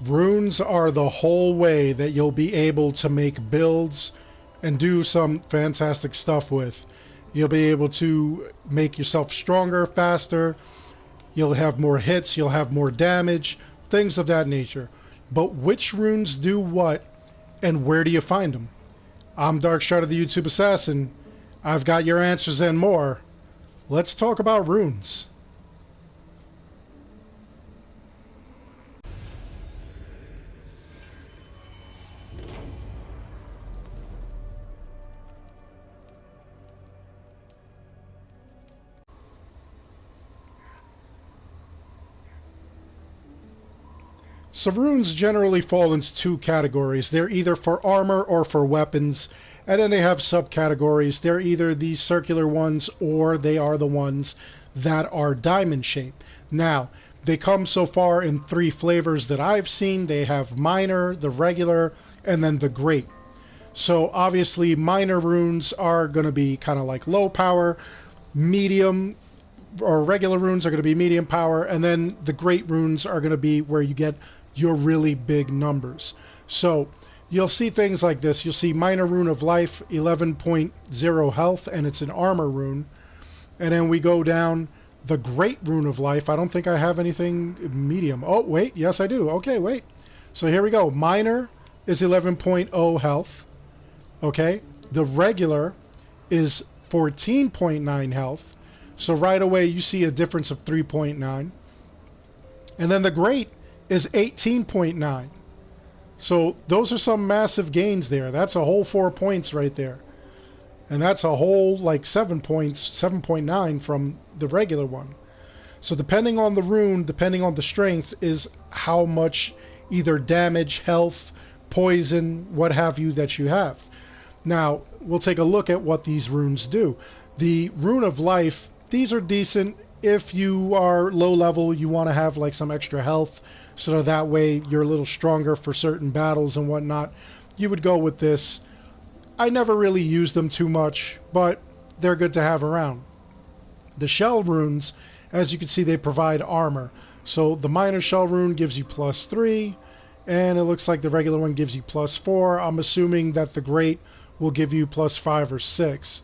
Runes are the whole way that you'll be able to make builds and do some fantastic stuff with. You'll be able to make yourself stronger, faster. You'll have more hits, you'll have more damage, things of that nature. But which runes do what, and where do you find them? I'm Darkstrider, the YouTube Assassin. I've got your answers and more. Let's talk about runes. So runes generally fall into two categories. They're either for armor or for weapons, and then they have subcategories. They're either these circular ones or they are the ones that are diamond shaped. Now, they come so far in three flavors that I've seen. They have minor, the regular, and then the great. So obviously minor runes are going to be kind of like low power, medium or regular runes are going to be medium power, and then the great runes are going to be where you get your really big numbers. So you'll see things like this. You'll see minor Rune of Life, 11.0 health, and it's an armor rune. And then we go down the great Rune of Life. I don't think I have anything medium. Oh, wait. Yes, I do. Okay, wait. So here we go. Minor is 11.0 health. Okay. The regular is 14.9 health. So right away you see a difference of 3.9. And then the great is 18.9. So those are some massive gains there. That's a whole 4 points right there. And that's a whole like 7 points, 7.9 from the regular one. So depending on the rune, depending on the strength, is how much either damage, health, poison, what have you that you have. Now, we'll take a look at what these runes do. The Rune of Life, these are decent. If you are low level, you want to have like some extra health, so that way you're a little stronger for certain battles and whatnot. You would go with this. I never really use them too much, but they're good to have around. The shell runes, as you can see, they provide armor. So the minor shell rune gives you +3, and it looks like the regular one gives you +4. I'm assuming that the great will give you +5 or 6.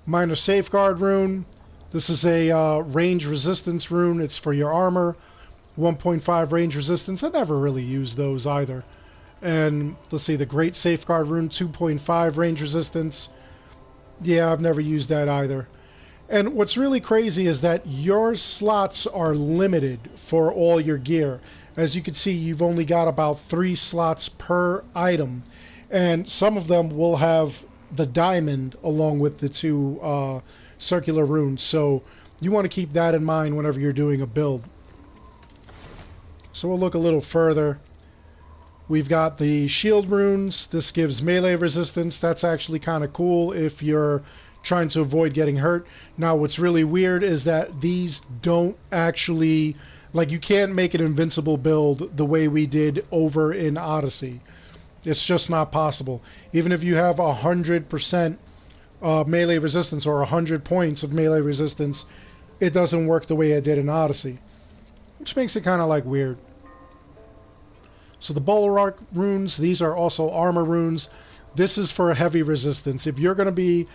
Minor safeguard rune. This is a range resistance rune. It's for your armor. 1.5 range resistance. I never really used those either. And let's see, the great safeguard rune, 2.5 range resistance. Yeah, I've never used that either. And what's really crazy is that your slots are limited for all your gear. As you can see, you've only got about 3 slots per item. And some of them will have the diamond along with the 2 circular runes. So you want to keep that in mind whenever you're doing a build. So we'll look a little further. We've got the shield runes. This gives melee resistance. That's actually kind of cool if you're trying to avoid getting hurt. Now what's really weird is that these don't actually, like, you can't make an invincible build the way we did over in Odyssey. It's just not possible. Even if you have 100% melee resistance or 100 points of melee resistance, it doesn't work the way it did in Odyssey, which makes it kind of like weird. So the Bulwark runes, these are also armor runes. This is for heavy resistance. If you're going to be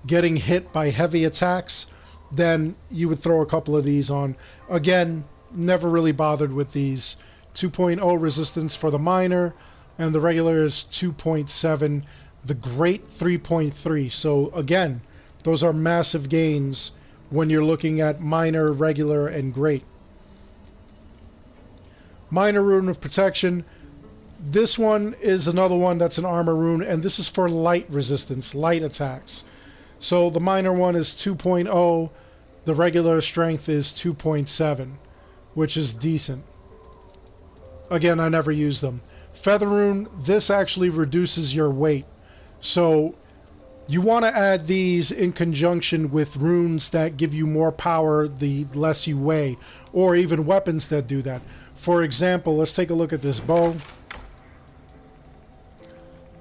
getting hit by heavy attacks, then you would throw a couple of these on. Again, never really bothered with these. 2.0 resistance for the minor, and the regular is 2.7. The great 3.3. So again, those are massive gains when you're looking at minor, regular, and great. Minor Rune of Protection. This one is another one that's an armor rune, and this is for light resistance, light attacks. So the minor one is 2.0, the regular strength is 2.7, which is decent. Again, I never use them. Feather Rune, this actually reduces your weight. So you want to add these in conjunction with runes that give you more power the less you weigh, or even weapons that do that. For example, let's take a look at this bow.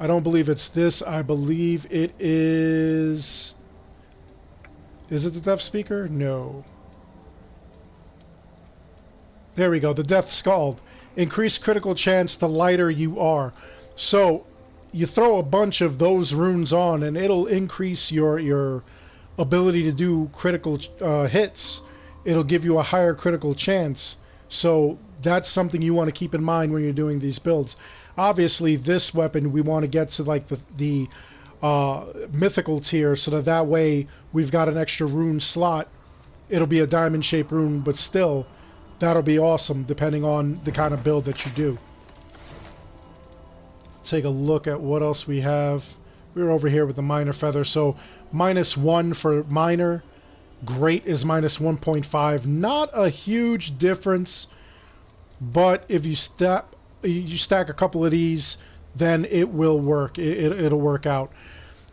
I don't believe it's this. I believe it is... Is it the Death Speaker? No. There we go, the Death Scald. Increase critical chance the lighter you are. So you throw a bunch of those runes on and it'll increase your ability to do critical hits. It'll give you a higher critical chance. So that's something you want to keep in mind when you're doing these builds. Obviously, this weapon we want to get to like the mythical tier, so that way we've got an extra rune slot. It'll be a diamond-shaped rune, but still, that'll be awesome depending on the kind of build that you do. Take a look at what else we have. We're over here with the minor feather. So -1 for minor. Great is -1.5. Not a huge difference, but if you stack a couple of these, then it will work. It'll work out.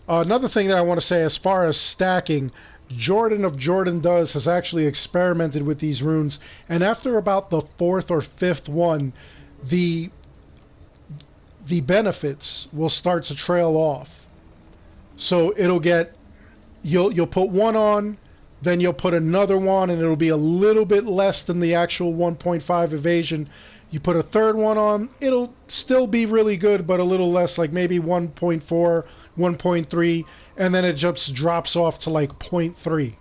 Another thing that I want to say as far as stacking, Jordan of Jordan Does has actually experimented with these runes, and after about the 4th or 5th one, the benefits will start to trail off. So it'll get, you'll put one on, then you'll put another one, and it'll be a little bit less than the actual 1.5 evasion. You put a third one on, it'll still be really good, but a little less, like maybe 1.4, 1.3, and then it just drops off to like 0.3,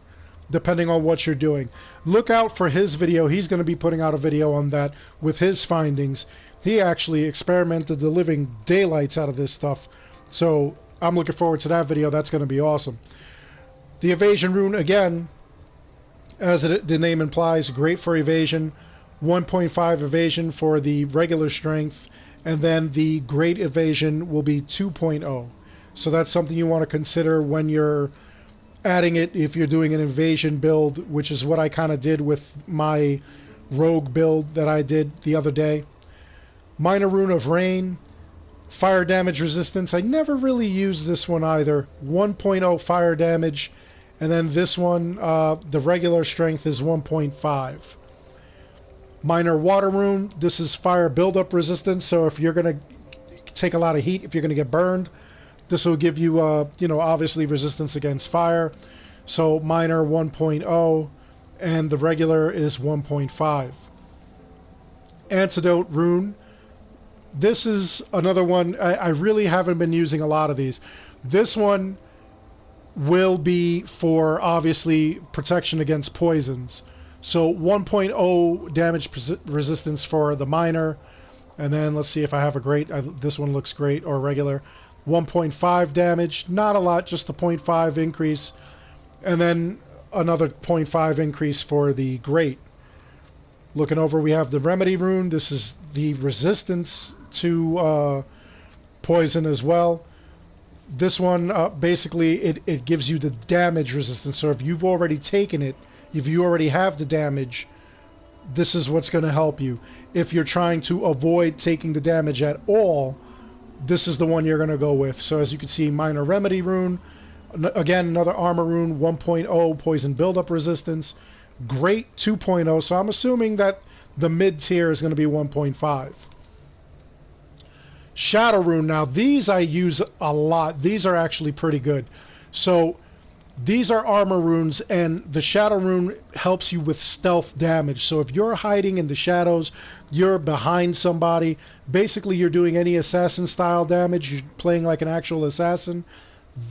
depending on what you're doing. Look out for his video. He's going to be putting out a video on that with his findings. He actually experimented the living daylights out of this stuff. So I'm looking forward to that video. That's going to be awesome. The Evasion Rune, again, as the name implies, great for evasion. 1.5 evasion for the regular strength, and then the great evasion will be 2.0. So that's something you want to consider when you're adding it if you're doing an evasion build, which is what I kind of did with my rogue build that I did the other day. Minor Rune of Rain, fire damage resistance. I never really used this one either. 1.0 fire damage, and then this one, the regular strength is 1.5. Minor Water Rune, this is fire buildup resistance, so if you're going to take a lot of heat, if you're going to get burned, this will give you, obviously resistance against fire. So minor 1.0, and the regular is 1.5. Antidote Rune, this is another one, I really haven't been using a lot of these. This one will be for, obviously, protection against poisons. So 1.0 damage resistance for the minor, and then let's see if I have a great, this one looks great, or regular. 1.5 damage, not a lot, just a 0.5 increase, and then another 0.5 increase for the great. Looking over, we have the Remedy Rune. This is the resistance to poison as well. This one, basically, it gives you the damage resistance, so if you've already taken it, if you already have the damage, this is what's going to help you. If you're trying to avoid taking the damage at all, this is the one you're going to go with. So as you can see, Minor Remedy Rune, again, another Armor Rune, 1.0 poison buildup resistance, great 2.0, so I'm assuming that the mid tier is going to be 1.5. Shadowrun, now these I use a lot. These are actually pretty good. So these are armor runes, and the Shadow Rune helps you with stealth damage. So if you're hiding in the shadows, you're behind somebody, basically you're doing any assassin style damage, you're playing like an actual assassin,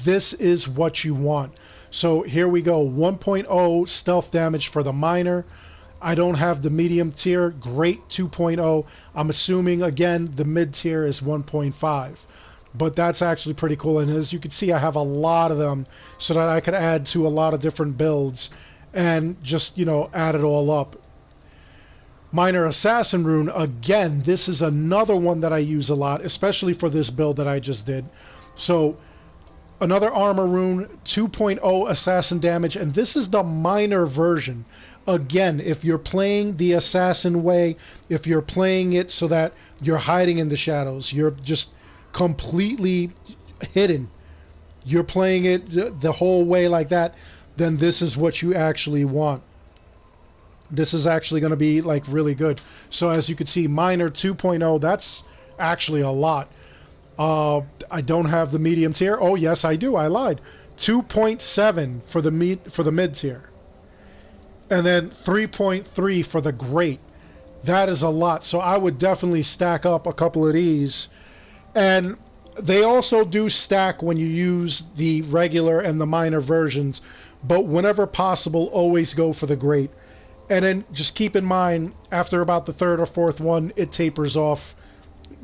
this is what you want. So here we go, 1.0 stealth damage for the minor. I don't have the medium tier, great 2.0. I'm assuming, again, the mid tier is 1.5. But that's actually pretty cool, and as you can see, I have a lot of them so that I could add to a lot of different builds and just, add it all up. Minor Assassin Rune, again, this is another one that I use a lot, especially for this build that I just did. So another armor rune, 2.0 assassin damage, and this is the minor version. Again, if you're playing the assassin way, if you're playing it so that you're hiding in the shadows, you're just completely hidden, you're playing it the whole way like that, then this is what you actually want. This is actually going to be like really good. So as you can see, minor 2.0, that's actually a lot. I don't have the medium tier. Oh yes, I do. I lied. 2.7 for the mid tier, and then 3.3 for the great. That is a lot. So I would definitely stack up a couple of these. And they also do stack when you use the regular and the minor versions, but whenever possible, always go for the great. And then just keep in mind, after about the third or fourth one, it tapers off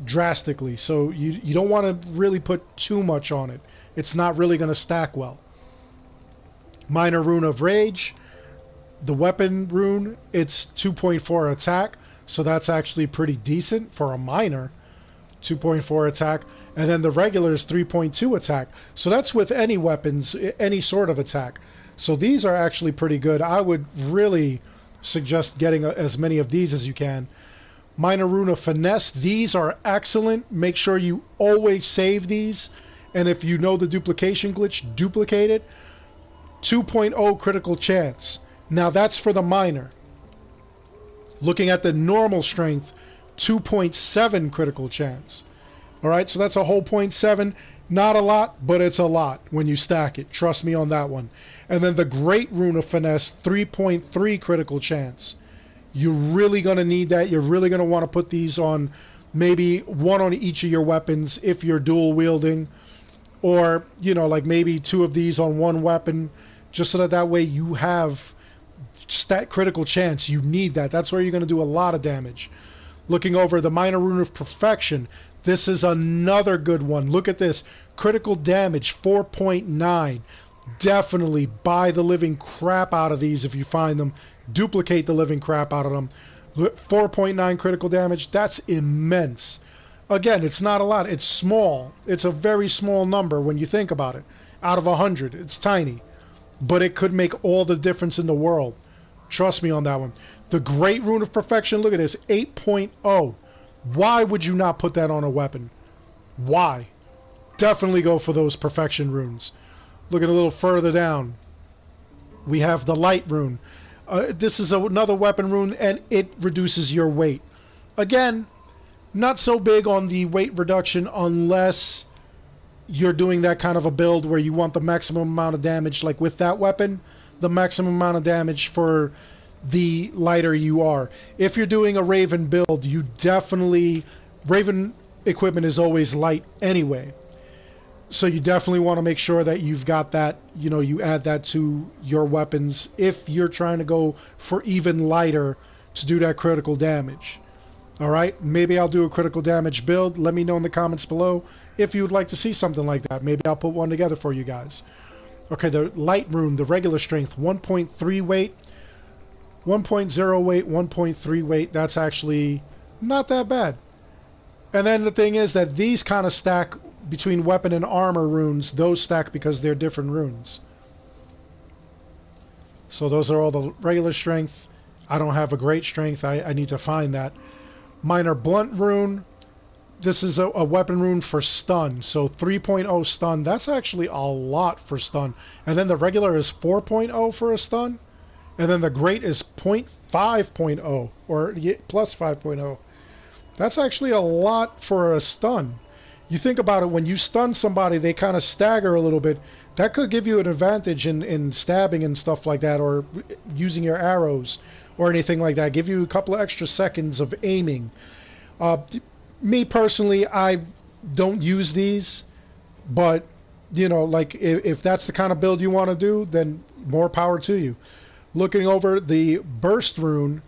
drastically. So you don't want to really put too much on it. It's not really going to stack well. Minor Rune of Rage. The weapon rune, it's 2.4 attack. So that's actually pretty decent for a minor. 2.4 attack. And then the regular is 3.2 attack. So that's with any weapons, any sort of attack. So these are actually pretty good. I would really suggest getting as many of these as you can. Minor Rune of Finesse. These are excellent. Make sure you always save these. And if you know the duplication glitch, duplicate it. 2.0 critical chance. Now that's for the minor. Looking at the normal strength, 2.7 critical chance. Alright, so that's a whole 0.7. Not a lot, but it's a lot when you stack it. Trust me on that one. And then the Great Rune of Finesse, 3.3 critical chance. You're really going to need that. You're really going to want to put these on maybe one on each of your weapons if you're dual wielding. Or, you know, like maybe two of these on one weapon. Just so that way you have stat critical chance. You need that. That's where you're going to do a lot of damage. Looking over the Minor Rune of Perfection. This is another good one. Look at this. Critical damage, 4.9. Definitely buy the living crap out of these if you find them. Duplicate the living crap out of them. 4.9 critical damage. That's immense. Again, it's not a lot. It's small. It's a very small number when you think about it. Out of 100. It's tiny. But it could make all the difference in the world. Trust me on that one. The Great Rune of Perfection. Look at this. 8.0. Why would you not put that on a weapon? Why? Definitely go for those perfection runes. Looking a little further down, we have the Light Rune. This is another weapon rune, and it reduces your weight. Again, not so big on the weight reduction unless you're doing that kind of a build where you want the maximum amount of damage. Like with that weapon, the maximum amount of damage for the lighter you are. If you're doing a Raven build, you definitely... Raven equipment is always light anyway. So you definitely want to make sure that you've got that, you know, you add that to your weapons if you're trying to go for even lighter to do that critical damage. Alright, maybe I'll do a critical damage build. Let me know in the comments below if you would like to see something like that. Maybe I'll put one together for you guys. Okay, the Light Rune, the regular strength, 1.3 weight. 1.0 weight, 1.3 weight. That's actually not that bad. And then the thing is that these kind of stack between weapon and armor runes. Those stack because they're different runes. So those are all the regular strength. I don't have a great strength. I need to find that. Minor Blunt Rune. This is a weapon rune for stun. So 3.0 stun. That's actually a lot for stun. And then the regular is 4.0 for a stun. And then the great is 5.0 or plus 5.0. That's actually a lot for a stun. You think about it, when you stun somebody, they kind of stagger a little bit. That could give you an advantage in stabbing and stuff like that, or using your arrows or anything like that. Give you a couple of extra seconds of aiming. Me personally, I don't use these, but, you know, like if that's the kind of build you want to do, then more power to you. Looking over the Burst Rune,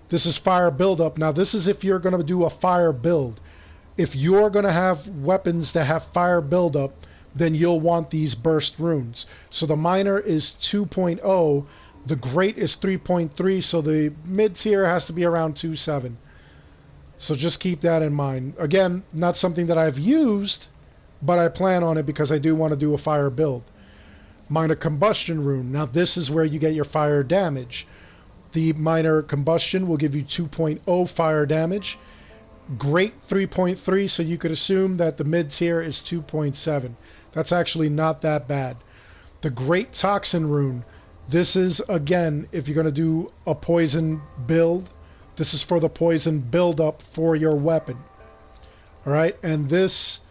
this is fire buildup. Now this is if you're going to do a fire build. If you're going to have weapons that have fire buildup, then you'll want these burst runes. So the minor is 2.0, the great is 3.3, so the mid tier has to be around 2.7. So just keep that in mind. Again, not something that I've used, but I plan on it because I do want to do a fire build. Minor Combustion Rune. Now this is where you get your fire damage. The minor Combustion will give you 2.0 fire damage. Great 3.3, so you could assume that the mid tier is 2.7. That's actually not that bad. The Great Toxin Rune. This is, again, if you're going to do a poison build, this is for the poison build-up for your weapon. Alright, and these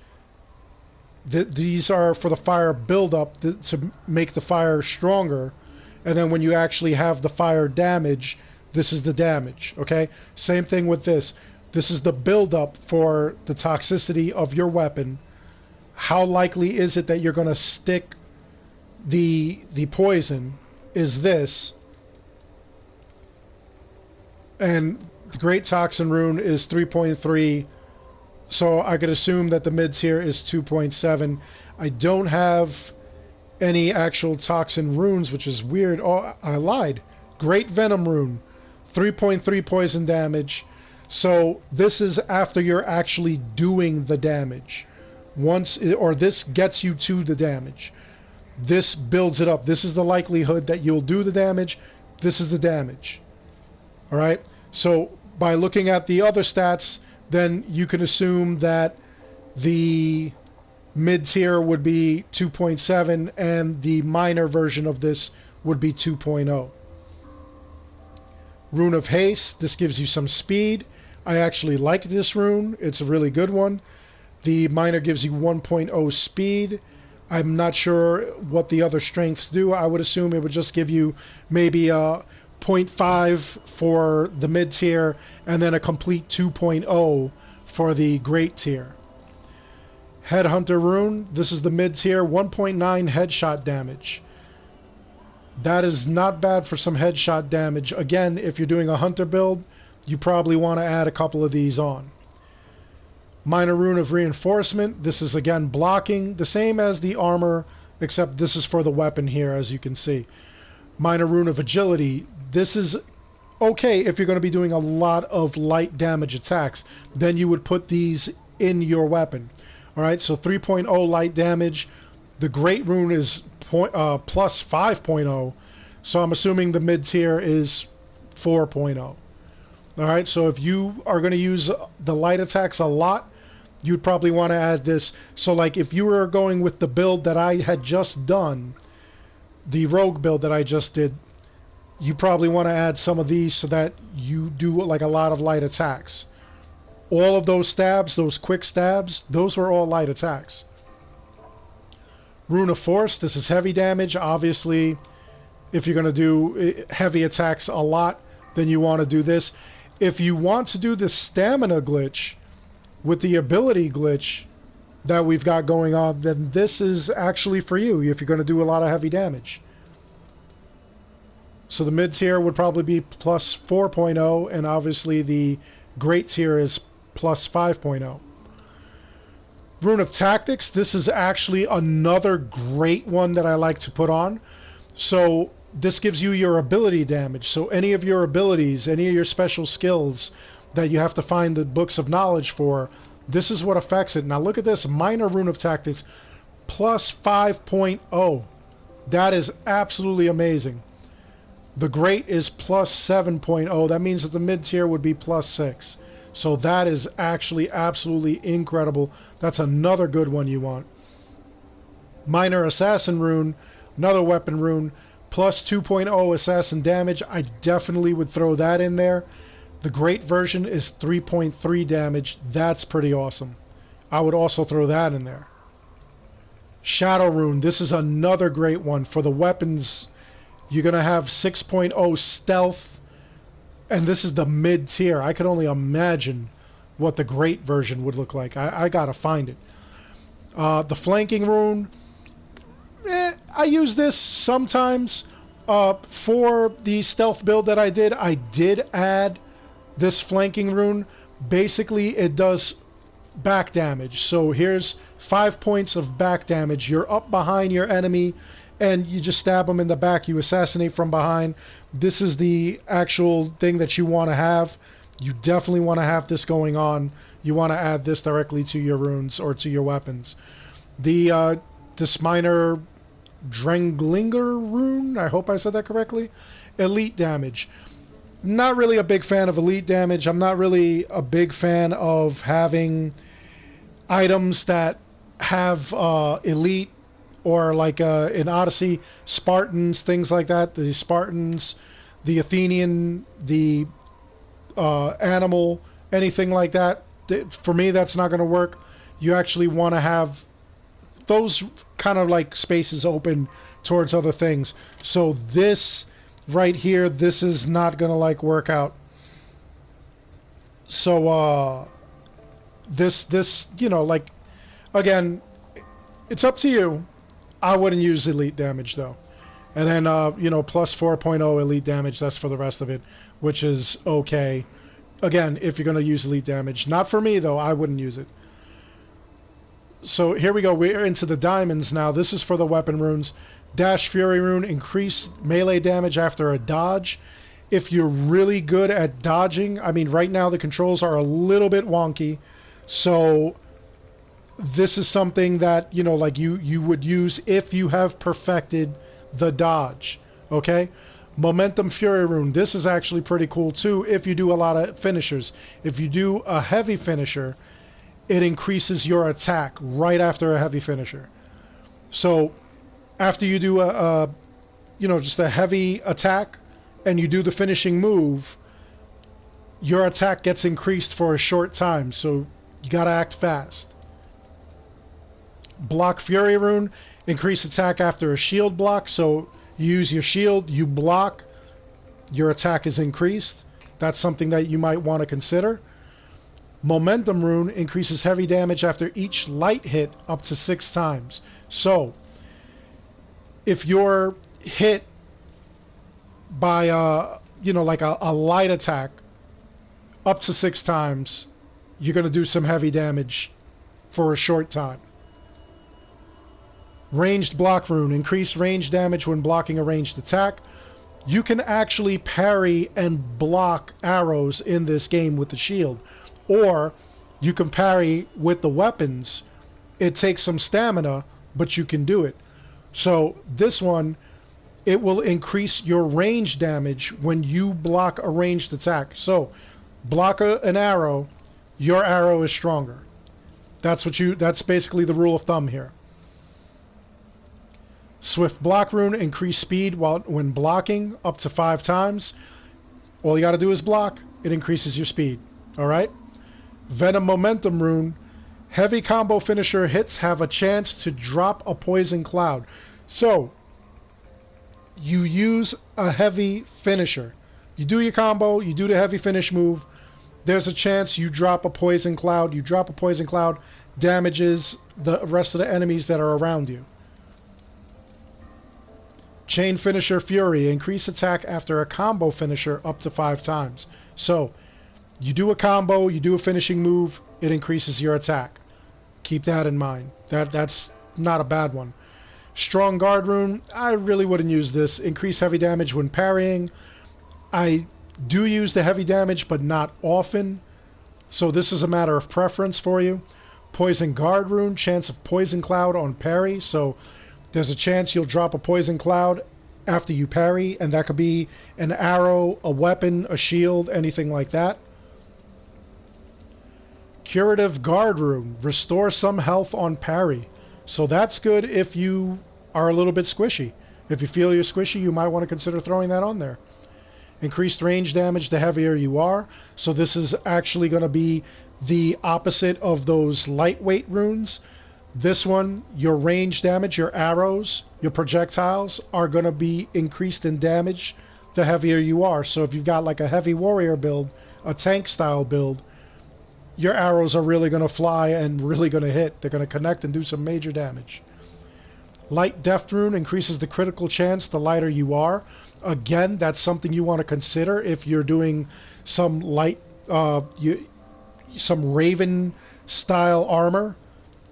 are for the fire build-up to make the fire stronger. And then when you actually have the fire damage, This is the damage, okay? Same thing with this. This is the buildup for the toxicity of your weapon. How likely is it that you're going to stick the poison is this. And the Great Toxin Rune is 3.3. So I could assume that the mid tier is 2.7. I don't have any actual Toxin runes, which is weird. Oh, I lied. Great Venom Rune, 3.3 poison damage. So this is after you're actually doing the damage. This gets you to the damage. This builds it up. This is the likelihood that you'll do the damage. This is the damage. All right? So by looking at the other stats, then you can assume that the mid tier would be 2.7 and the minor version of this would be 2.0. Rune of Haste, this gives you some speed. I actually like this rune. It's a really good one. The minor gives you 1.0 speed. I'm not sure what the other strengths do. I would assume it would just give you maybe a 0.5 for the mid tier and then a complete 2.0 for the great tier. Headhunter Rune, this is the mid tier, 1.9 headshot damage. That is not bad for some headshot damage. Again, if you're doing a hunter build, you probably want to add a couple of these on. Minor Rune of Reinforcement, this is again blocking, the same as the armor, except this is for the weapon here, as you can see. Minor Rune of Agility, this is okay if you're going to be doing a lot of light damage attacks. Then you would put these in your weapon. Alright, so 3.0 light damage. The Great Rune is plus 5.0, so I'm assuming the mid tier is 4.0. Alright, so if you are going to use the light attacks a lot, you'd probably want to add this. So like if you were going with the build that I had just done, the rogue build that I just did, you probably want to add some of these so that you do like a lot of light attacks. All of those stabs, those quick stabs, those were all light attacks. Rune of Force, this is heavy damage. Obviously, if you're going to do heavy attacks a lot, then you want to do this. If you want to do the stamina glitch with the ability glitch that we've got going on, then this is actually for you if you're going to do a lot of heavy damage. So the mid tier would probably be plus 4.0, and obviously the great tier is plus 5.0. Rune of Tactics, this is actually another great one that I like to put on. So this gives you your ability damage. So any of your abilities, any of your special skills that you have to find the books of knowledge for, this is what affects it. Now look at this, minor Rune of Tactics, plus 5.0. That is absolutely amazing. The great is plus 7.0. That means that the mid tier would be plus 6. So that is actually absolutely incredible. That's another good one you want. Minor Assassin Rune, another weapon rune, plus 2.0 assassin damage. I definitely would throw that in there. The great version is 3.3 damage. That's pretty awesome. I would also throw that in there. Shadowrun, this is another great one. For the weapons, you're going to have 6.0 stealth, and this is the mid tier. I could only imagine what the great version would look like. I got to find it. The flanking rune, I use this sometimes. For the stealth build that I did add this flanking rune. Basically, it does back damage. So here's 5 points of back damage. You're up behind your enemy, and you just stab them in the back. You assassinate from behind. This is the actual thing that you want to have. You definitely want to have this going on. You want to add this directly to your runes or to your weapons. This minor Drenglinger Rune, I hope I said that correctly. Elite damage. Not really a big fan of elite damage. I'm not really a big fan of having items that have elite, or like in Odyssey, Spartans, things like that. The Spartans, the Athenian, the animal, anything like that. For me, that's not going to work. You actually want to have those kind of like spaces open towards other things. So this right here, this is not going to like work out. So this, you know, like, again, it's up to you. I wouldn't use elite damage though. And then you know, plus 4.0 elite damage, that's for the rest of it, which is okay. Again, if you're going to use elite damage. Not for me though, I wouldn't use it. So here we go, we're into the diamonds now. This is for the weapon runes. Dash Fury Rune, increase melee damage after a dodge. If you're really good at dodging, I mean, right now the controls are a little bit wonky, so this is something that, you know, like you would use if you have perfected the dodge, okay? Momentum Fury Rune, this is actually pretty cool too if you do a lot of finishers. If you do a heavy finisher, it increases your attack right after a heavy finisher. So after you do you know, just a heavy attack and you do the finishing move, your attack gets increased for a short time, so you gotta act fast. Block Fury Rune, increase attack after a shield block, so you use your shield, you block, your attack is increased. That's something that you might want to consider. Momentum Rune increases heavy damage after each light hit up to 6 times. So if you're hit by you know, like a light attack up to 6 times, you're going to do some heavy damage for a short time. Ranged Block Rune, increase range damage when blocking a ranged attack. You can actually parry and block arrows in this game with the shield, or you can parry with the weapons. It takes some stamina, but you can do it. So this one, it will increase your range damage when you block a ranged attack. So block an arrow, your arrow is stronger. That's basically the rule of thumb here. Swift Block Rune, increase speed when blocking up to 5 times. All you got to do is block, it increases your speed. Alright? Venom Momentum Rune, heavy combo finisher hits have a chance to drop a poison cloud. So you use a heavy finisher. You do your combo, you do the heavy finish move, there's a chance you drop a poison cloud. You drop a poison cloud, damages the rest of the enemies that are around you. Chain Finisher Fury, increase attack after a combo finisher up to 5 times. So you do a combo, you do a finishing move, it increases your attack. Keep that in mind. That's not a bad one. Strong Guard Rune, I really wouldn't use this. Increase heavy damage when parrying. I do use the heavy damage, but not often. So this is a matter of preference for you. Poison Guard Rune, chance of Poison Cloud on parry. So there's a chance you'll drop a Poison Cloud after you parry, and that could be an arrow, a weapon, a shield, anything like that. Curative Guard Rune, restore some health on parry. So that's good if you are a little bit squishy. If you feel you're squishy, you might want to consider throwing that on there. Increased range damage the heavier you are. So this is actually going to be the opposite of those lightweight runes. This one, your range damage, your arrows, your projectiles are going to be increased in damage the heavier you are. So if you've got like a heavy warrior build, a tank style build, your arrows are really going to fly and really going to hit. They're going to connect and do some major damage. Light Deft Rune increases the critical chance the lighter you are. Again, that's something you want to consider if you're doing some light, some Raven style armor.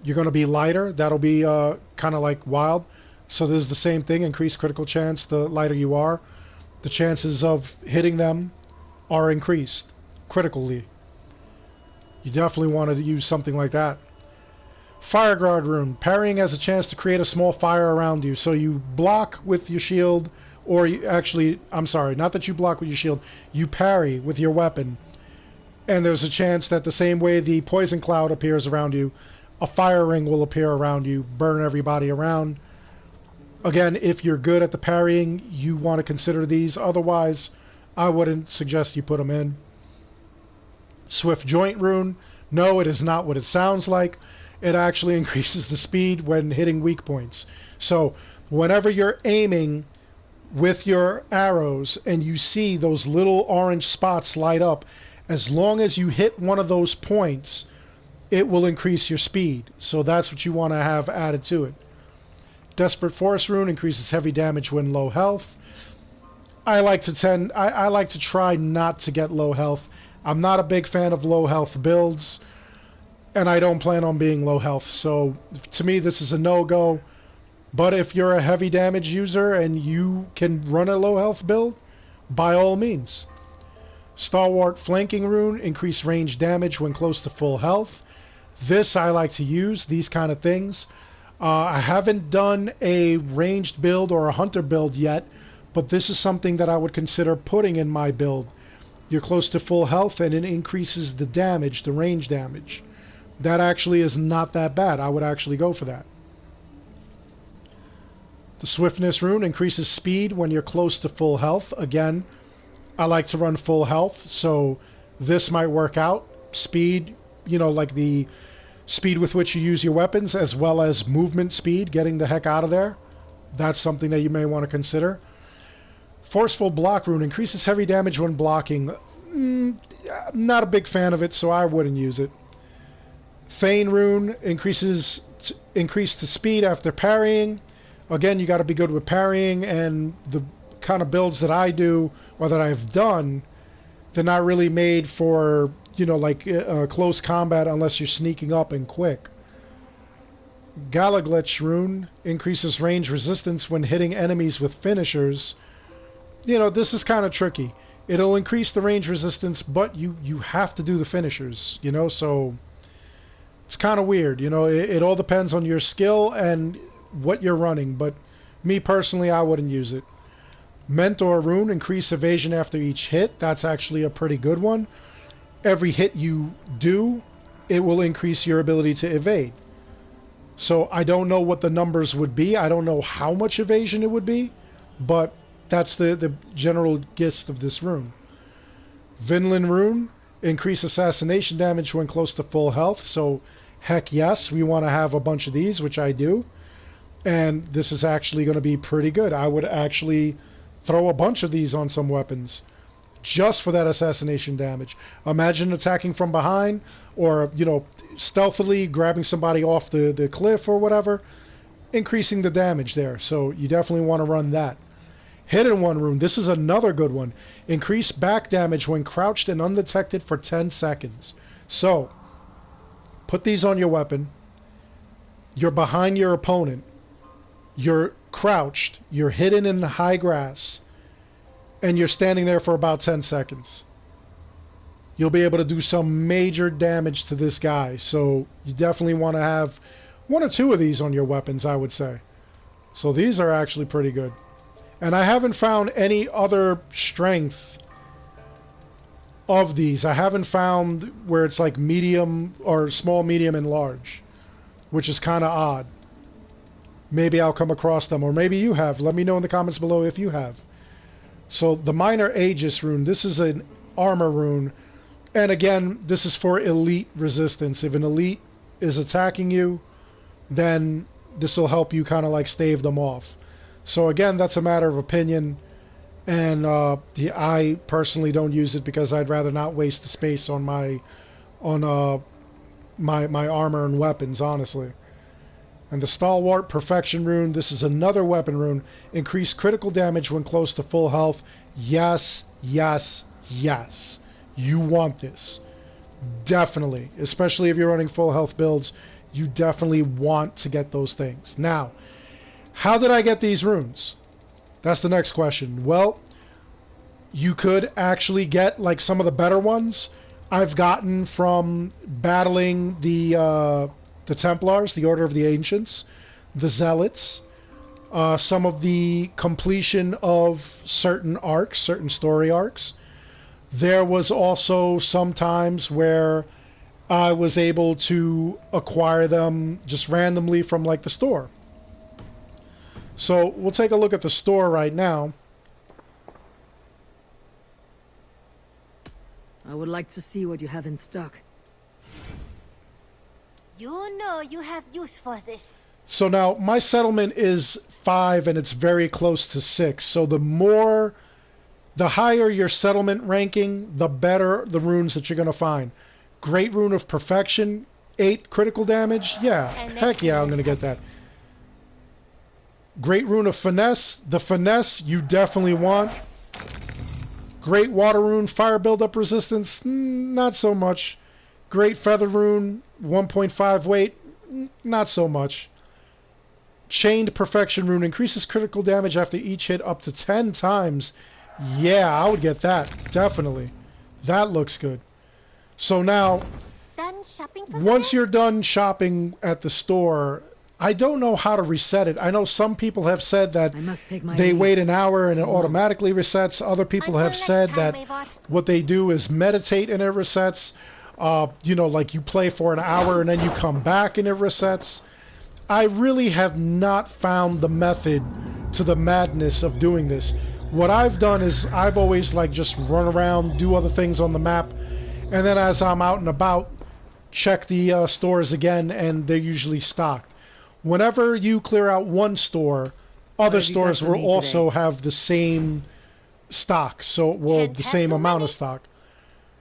You're going to be lighter. That'll be kind of like wild. So this is the same thing. Increased critical chance the lighter you are. The chances of hitting them are increased critically. You definitely want to use something like that. Fire Guard Rune. Parrying has a chance to create a small fire around you. So you block with your shield, or you actually, I'm sorry, not that you block with your shield. You parry with your weapon. And there's a chance that the same way the poison cloud appears around you, a fire ring will appear around you, burn everybody around. Again, if you're good at the parrying, you want to consider these. Otherwise, I wouldn't suggest you put them in. Swift Joint Rune. No, it is not what it sounds like. It actually increases the speed when hitting weak points. So whenever you're aiming with your arrows and you see those little orange spots light up, as long as you hit one of those points, it will increase your speed. So that's what you want to have added to it. Desperate Force Rune increases heavy damage when low health. I like to try not to get low health. I'm not a big fan of low health builds, and I don't plan on being low health. So to me, this is a no-go. But if you're a heavy damage user and you can run a low health build, by all means. Stalwart Flanking Rune, increase range damage when close to full health. This I like to use, these kind of things. I haven't done a ranged build or a hunter build yet, but this is something that I would consider putting in my build. You're close to full health and it increases the damage, the range damage. That actually is not that bad. I would actually go for that. The Swiftness Rune increases speed when you're close to full health. Again, I like to run full health, so this might work out. Speed, you know, like the speed with which you use your weapons, as well as movement speed, getting the heck out of there. That's something that you may want to consider. Forceful Block Rune increases heavy damage when blocking. I'm not a big fan of it, so I wouldn't use it. Feign Rune increase to speed after parrying. Again, you got to be good with parrying, and the kind of builds that I do, or that I've done, they're not really made for, you know, like close combat unless you're sneaking up and quick. Galactic Rune increases range resistance when hitting enemies with finishers. You know, this is kind of tricky. It'll increase the range resistance, but you have to do the finishers, you know, so it's kind of weird. You know, it all depends on your skill and what you're running, but me personally, I wouldn't use it. Mentor Rune, increase evasion after each hit. That's actually a pretty good one. Every hit you do, it will increase your ability to evade. So I don't know what the numbers would be. I don't know how much evasion it would be, but that's the general gist of this rune. Venom Rune, increase assassination damage when close to full health. So heck yes, we want to have a bunch of these, which I do. And this is actually going to be pretty good. I would actually throw a bunch of these on some weapons just for that assassination damage. Imagine attacking from behind, or, you know, stealthily grabbing somebody off the cliff or whatever, increasing the damage there. So you definitely want to run that. Hidden One Rune, this is another good one. Increase back damage when crouched and undetected for 10 seconds. So put these on your weapon. You're behind your opponent. You're crouched, you're hidden in the high grass, and you're standing there for about 10 seconds. You'll be able to do some major damage to this guy, so you definitely want to have one or two of these on your weapons, I would say. So these are actually pretty good. And I haven't found any other strength of these. I haven't found where it's like medium, or small, medium, and large, which is kind of odd. Maybe I'll come across them, or maybe you have. Let me know in the comments below if you have. So the Minor Aegis Rune, this is an armor rune. And again, this is for elite resistance. If an elite is attacking you, then this will help you kind of like stave them off. So again, that's a matter of opinion. And I personally don't use it because I'd rather not waste the space on my armor and weapons, honestly. And the Stalwart Perfection Rune, this is another weapon rune. Increase critical damage when close to full health. Yes, yes, yes. You want this. Definitely. Especially if you're running full health builds, you definitely want to get those things. Now, how did I get these runes? That's the next question. Well, you could actually get like some of the better ones I've gotten from battling the Templars, the Order of the Ancients, the Zealots, some of the completion of certain arcs, certain story arcs. There was also some times where I was able to acquire them just randomly from like the store. So we'll take a look at the store right now. I would like to see what you have in stock. You know you have use for this. So now my settlement is 5 and it's very close to 6. So the higher your settlement ranking, the better the runes that you're going to find. Great Rune of Perfection, 8 critical damage. Yeah, heck yeah, I'm going to get that. Great Rune of Finesse. The Finesse you definitely want. Great Water Rune, Fire Buildup Resistance, not so much. Great Feather Rune, 1.5 weight, not so much. Chained Perfection Rune, increases critical damage after each hit up to 10 times. Yeah, I would get that, definitely. That looks good. So now, once you're done shopping at the store, I don't know how to reset it. I know some people have said that they wait an hour and it automatically resets. Other people have said that what they do is meditate and it resets. You know, like you play for an hour and then you come back and it resets. I really have not found the method to the madness of doing this. What I've done is I've always like just run around, do other things on the map, and then as I'm out and about, check the stores again, and they're usually stocked. Whenever you clear out one store, other stores will also have the same stock, so well, the same amount of stock.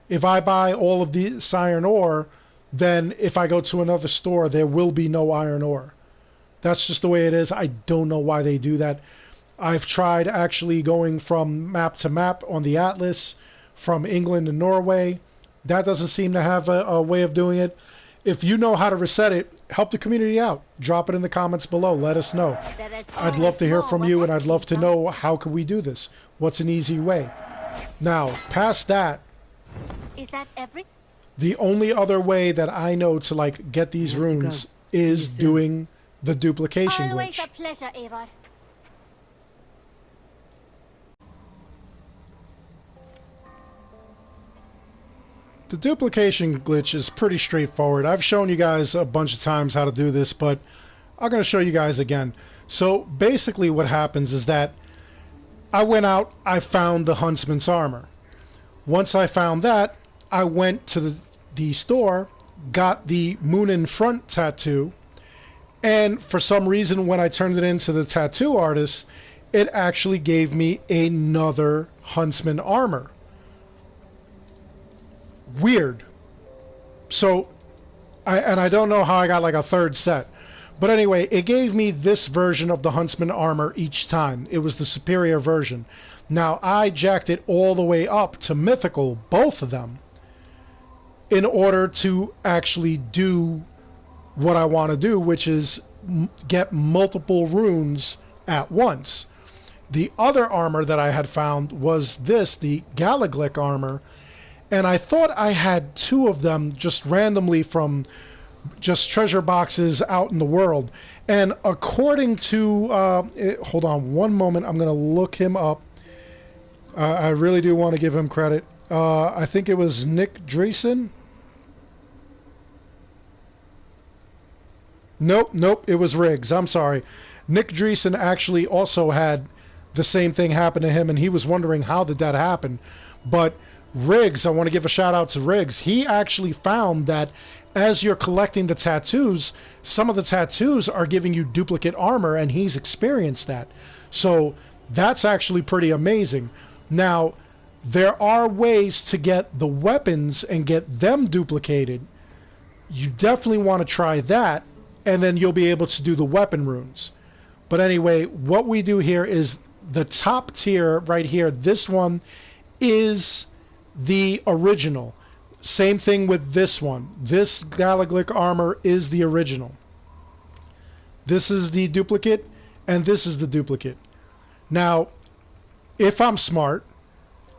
If I buy all of this iron ore, then if I go to another store, there will be no iron ore. That's just the way it is. I don't know why they do that. I've tried actually going from map to map on the Atlas, from England to Norway. That doesn't seem to have a way of doing it. If you know how to reset it, help the community out. Drop it in the comments below. Let us know. I'd love to hear from you, and I'd love to know how can we do this. What's an easy way? Now, past that, is that the only other way that I know to like get these runes is doing the duplication glitch. Always a pleasure, Eivor. The duplication glitch is pretty straightforward. I've shown you guys a bunch of times how to do this, but I'm going to show you guys again. So basically what happens is that I went out, I found the Huntsman's armor. Once I found that, I went to the store, got the Moon in Front tattoo, and for some reason when I turned it into the tattoo artist, it actually gave me another Huntsman armor. Weird. So, I don't know how I got like a third set. But anyway, it gave me this version of the Huntsman armor each time. It was the superior version. Now, I jacked it all the way up to Mythical, both of them, in order to actually do what I want to do, which is get multiple runes at once. The other armor that I had found was this, the Galactic Armor, and I thought I had 2 of them just randomly from just treasure boxes out in the world. And according to, hold on one moment, I'm going to look him up. I really do want to give him credit. I think it was Nick Dreesen. Nope, it was Riggs. I'm sorry. Nick Dreesen actually also had the same thing happen to him, and he was wondering how did that happen. But Riggs, I want to give a shout out to Riggs. He actually found that as you're collecting the tattoos, some of the tattoos are giving you duplicate armor, and he's experienced that. So that's actually pretty amazing. Now, there are ways to get the weapons and get them duplicated. You definitely want to try that, and then you'll be able to do the weapon runes. But anyway, what we do here is the top tier right here. This one is the original. Same thing with this one. This Galactic Armor is the original. This is the duplicate, and this is the duplicate. Now, if I'm smart,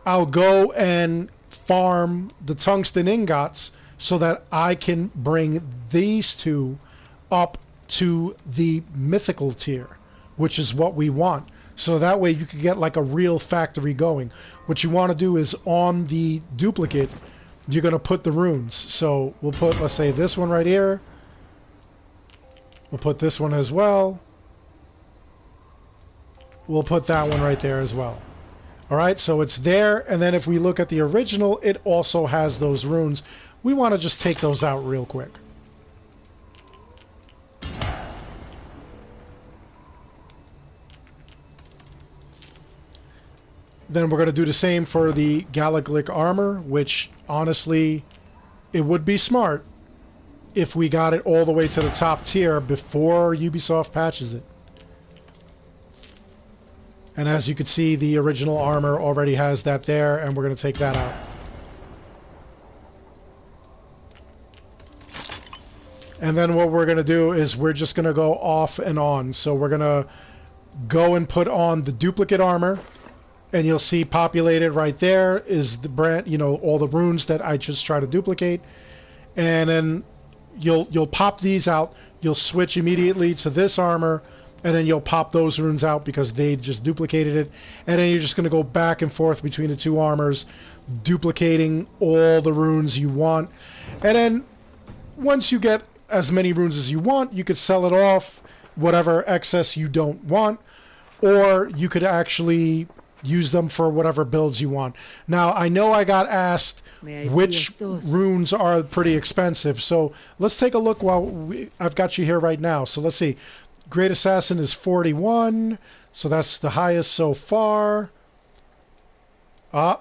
I'll go and farm the tungsten ingots so that I can bring these 2 up to the mythical tier, which is what we want. So that way you can get like a real factory going. What you want to do is on the duplicate, you're going to put the runes. So we'll put, let's say, this one right here. We'll put this one as well. We'll put that one right there as well. Alright, so it's there, and then if we look at the original, it also has those runes. We want to just take those out real quick. Then we're going to do the same for the Galactic Armor, which honestly, it would be smart if we got it all the way to the top tier before Ubisoft patches it. And as you can see, the original armor already has that there, and we're going to take that out. And then what we're going to do is we're just going to go off and on. So we're going to go and put on the duplicate armor, and you'll see populated right there is the brand, you know, all the runes that I just try to duplicate. And then you'll pop these out, you'll switch immediately to this armor, and then you'll pop those runes out because they just duplicated it. And then you're just going to go back and forth between the two armors, duplicating all the runes you want. And then once you get as many runes as you want, you could sell it off, whatever excess you don't want, or you could actually use them for whatever builds you want. Now, I know I got asked which runes are pretty expensive, so let's take a look while I've got you here right now. So let's see. Great Assassin is 41, so that's the highest so far.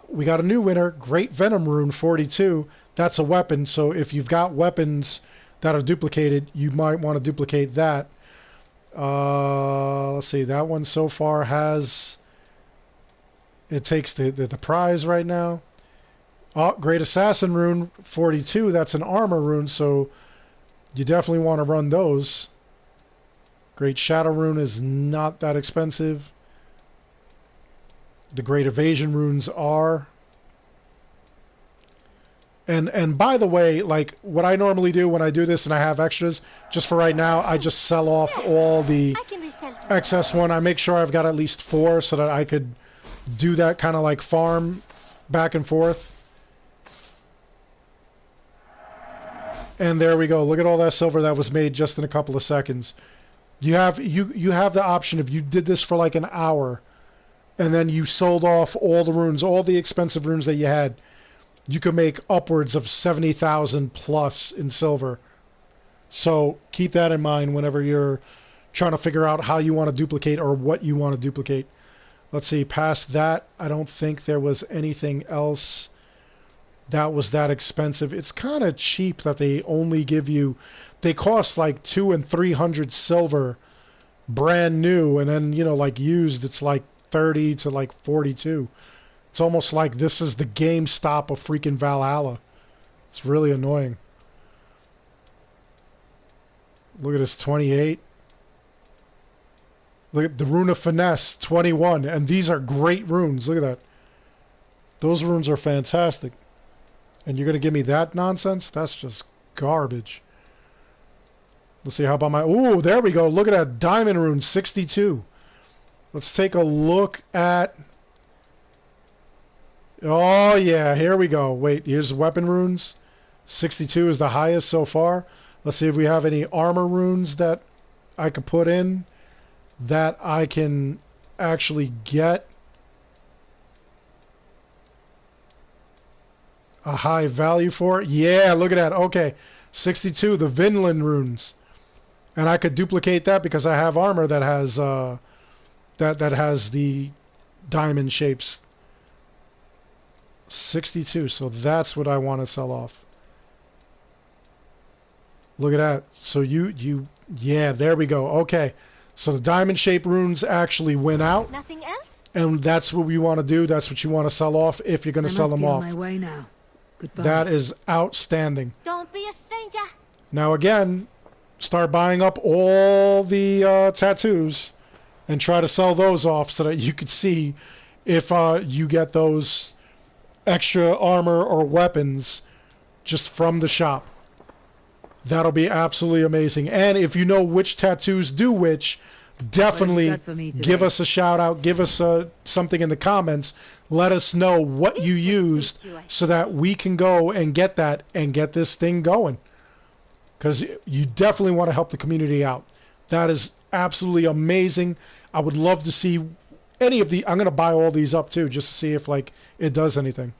We got a new winner. Great Venom Rune, 42. That's a weapon, so if you've got weapons that are duplicated, you might want to duplicate that. Let's see. That one so far has... It takes the prize right now. Great Assassin Rune, 42. That's an armor rune, so you definitely want to run those. Great Shadowrun is not that expensive. The Great Evasion Runes are. And by the way, like what I normally do when I do this and I have extras, just for right now, I just sell off all the excess one. I make sure I've got at least 4 so that I could do that kind of like farm back and forth. And there we go. Look at all that silver that was made just in a couple of seconds. You have the option, if you did this for like an hour and then you sold off all the runes, all the expensive runes that you had, you could make upwards of 70,000 plus in silver. So keep that in mind whenever you're trying to figure out how you want to duplicate or what you want to duplicate. Let's see, past that, I don't think there was anything else that was that expensive. It's kind of cheap that they only give you... They cost like 200 and 300 silver brand new, and then, you know, like used, it's like 30 to like 42. It's almost like this is the GameStop of freaking Valhalla. It's really annoying. Look at this, 28. Look at the Rune of Finesse, 21. And these are great runes. Look at that. Those runes are fantastic. And you're going to give me that nonsense? That's just garbage. Let's see, how about my... Ooh, there we go. Look at that Diamond Rune, 62. Let's take a look at... Oh, yeah, here we go. Wait, here's weapon runes. 62 is the highest so far. Let's see if we have any armor runes that I could put in that I can actually get a high value for. Yeah, look at that. Okay, 62, the Vinland runes. And I could duplicate that because I have armor that has that has the diamond shapes. 62, so that's what I want to sell off. Look at that. So yeah, there we go. Okay. So the diamond shaped runes actually went out. Nothing else? And that's what we want to do. That's what you want to sell off if you're going to sell them off. My way now. Goodbye. That is outstanding. Don't be a stranger. Now again, start buying up all the tattoos and try to sell those off so that you could see if you get those extra armor or weapons just from the shop. That'll be absolutely amazing. And if you know which tattoos do which, definitely give us a shout out, give us something in the comments. Let us know what you used so that we can go and get that and get this thing going. Because you definitely want to help the community out. That is absolutely amazing. I would love to see any of the... I'm going to buy all these up too just to see if like it does anything.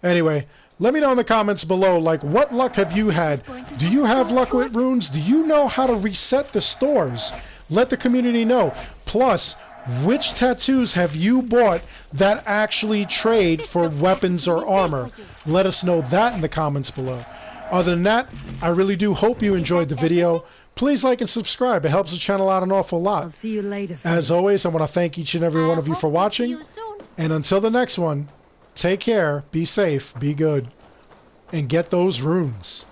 Anyway, let me know in the comments below, like, what luck have you had? Do you have luck with runes? Do you know how to reset the stores? Let the community know. Plus, Which tattoos have you bought that actually trade for weapons or armor? Let us know that in the comments below. Other than that, I really do hope you enjoyed the video. Please like and subscribe. It helps the channel out an awful lot. I'll see you later. As always, I want to thank each and every one of you for watching. And until the next one, take care, be safe, be good, and get those runes.